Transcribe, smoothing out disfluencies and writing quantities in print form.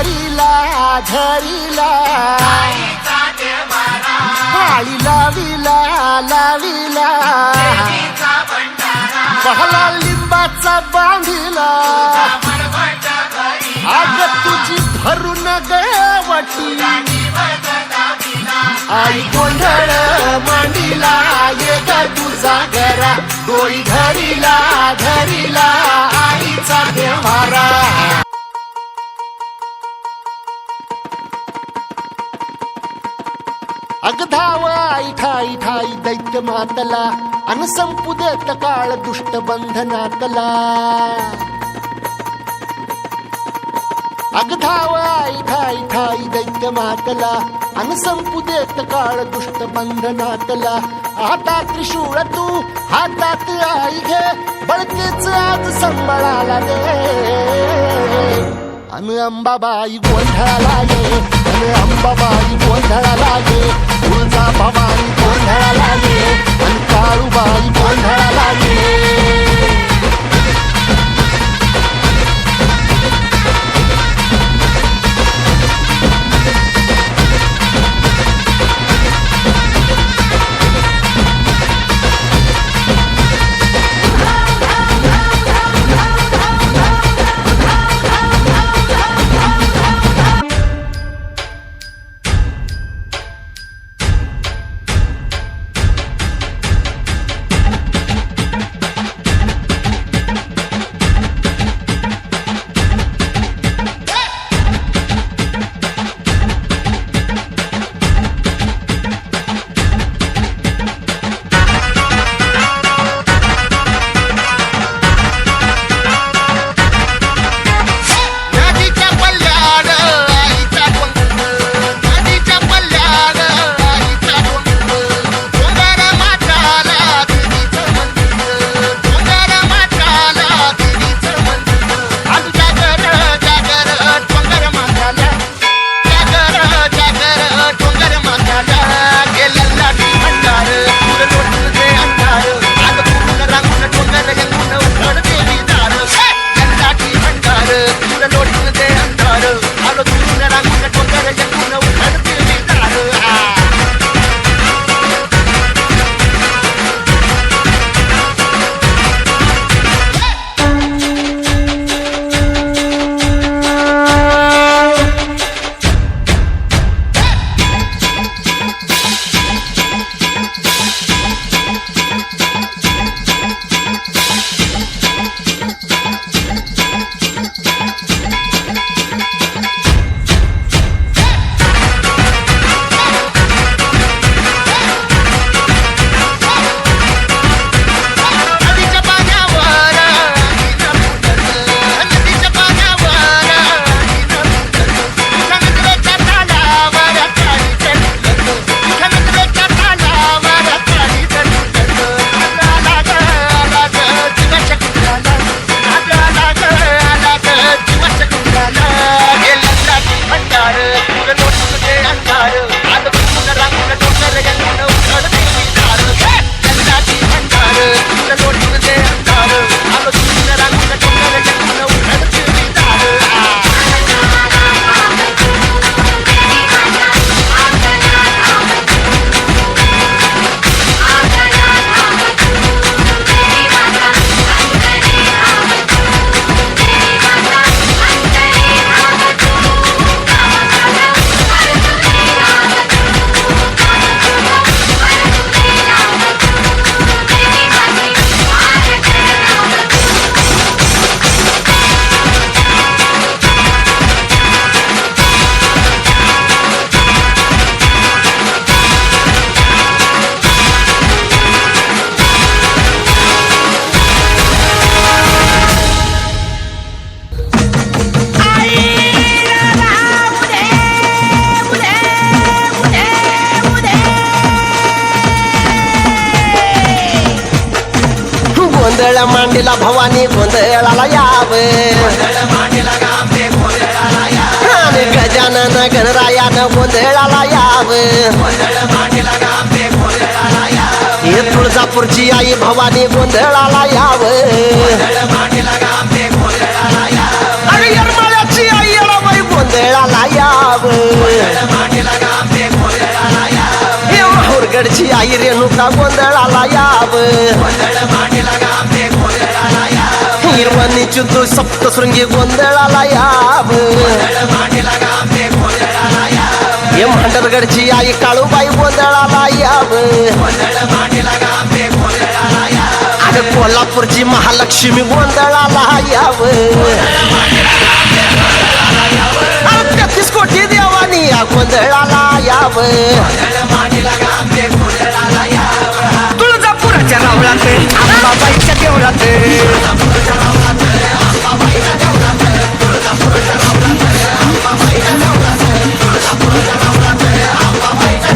धरिला धरिला आळी लाविला लाविला पहला लिंबाचा बांधिला आग तुझी भरून गवटी आई गोंधळ मांडीला ये ग तुझा घरा डोई धरिला धरिला आईचा देवारा अग धाव आई ठाई ठाई दैत्य मातला अन संपू देत काळ दुष्ट बंधनातला अग धाव आई ठाई ठाई दैत्य मातला अन संपू देत काळ दुष्ट बंधनातला हातात त्रिशूळ तू हातात आई घे बळकेच आज संबळाला दे अन अंबाबाई गोंधळाला ये अन अंबाबाई गोंधळाला ये तुळजा भवानी गोंधळाला ये अन काळूबाई गोंधळाला ये गोंधळ मांडीला भवानी गोंधळाला यावे आणि गजानन गणरायानं गोंधळाला यावे हे तुळजापूरची आई भवानी गोंधळाला यावे आणि येरमाळ्याची आई येळाबाई गोंधळाला माहूरगडची आई रेणुका गोंधळाला याव हिरवणी चुतू सप्तशृंगी गोंधळाला याव हे मांडरगडची आई काळूबाई गोंधळाला याव आणि कोल्हापूरची महालक्ष्मी गोंधळाला याव 33 कोटी देवानी या गोंधळाला याव